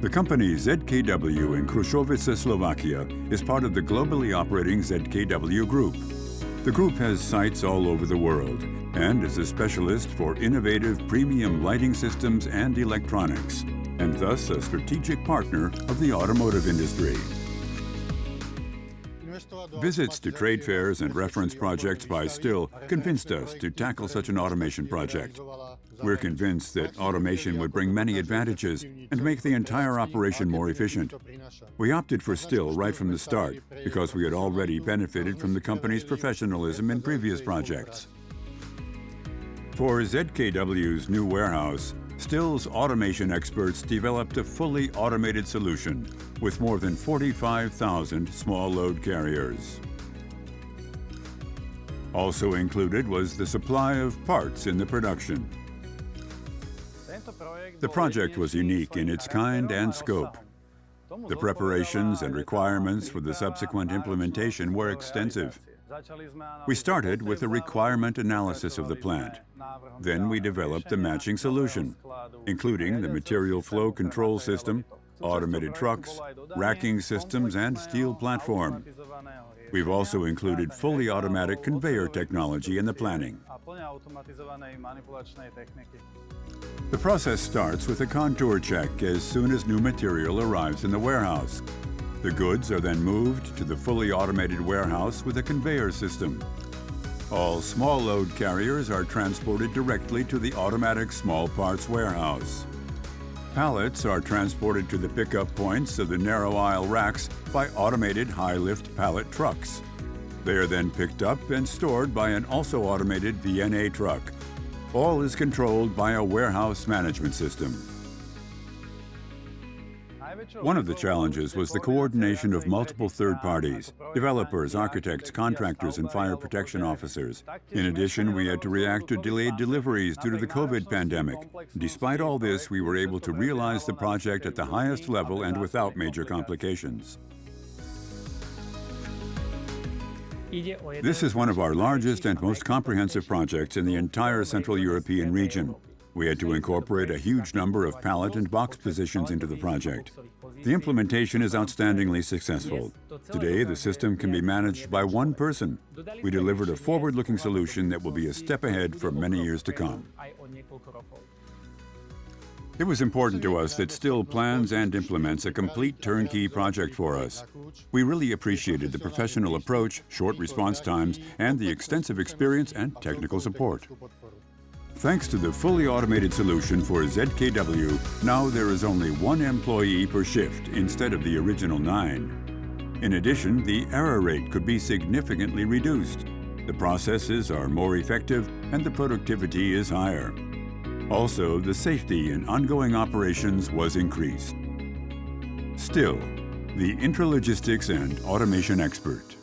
The company ZKW in Krušovce, Slovakia is part of the globally operating ZKW Group. The group has sites all over the world and is a specialist for innovative premium lighting systems and electronics, and thus a strategic partner of the automotive industry. Visits to trade fairs and reference projects by STILL convinced us to tackle such an automation project. We're convinced that automation would bring many advantages and make the entire operation more efficient. We opted for STILL right from the start because we had already benefited from the company's professionalism in previous projects. For ZKW's new warehouse, STILL's automation experts developed a fully automated solution with more than 45,000 small load carriers. Also included was the supply of parts in the production. The project was unique in its kind and scope. The preparations and requirements for the subsequent implementation were extensive. We started with a requirement analysis of the plant. Then we developed the matching solution, including the material flow control system, automated trucks, racking systems, and steel platform. We've also included fully automatic conveyor technology in the planning. The process starts with a contour check as soon as new material arrives in the warehouse. The goods are then moved to the fully automated warehouse with a conveyor system. All small load carriers are transported directly to the automatic small parts warehouse. Pallets are transported to the pickup points of the narrow aisle racks by automated high-lift pallet trucks. They are then picked up and stored by an also automated VNA truck. All is controlled by a warehouse management system. One of the challenges was the coordination of multiple third parties, developers, architects, contractors, and fire protection officers. In addition, we had to react to delayed deliveries due to the COVID pandemic. Despite all this, we were able to realize the project at the highest level and without major complications. This is one of our largest and most comprehensive projects in the entire Central European region. We had to incorporate a huge number of pallet and box positions into the project. The implementation is outstandingly successful. Today, the system can be managed by one person. We delivered a forward-looking solution that will be a step ahead for many years to come. It was important to us that STILL plans and implements a complete turnkey project for us. We really appreciated the professional approach, short response times, and the extensive experience and technical support. Thanks to the fully automated solution for ZKW, now there is only one employee per shift instead of the original 9. In addition, the error rate could be significantly reduced. The processes are more effective and the productivity is higher. Also, the safety in ongoing operations was increased. STILL, the intralogistics and automation expert.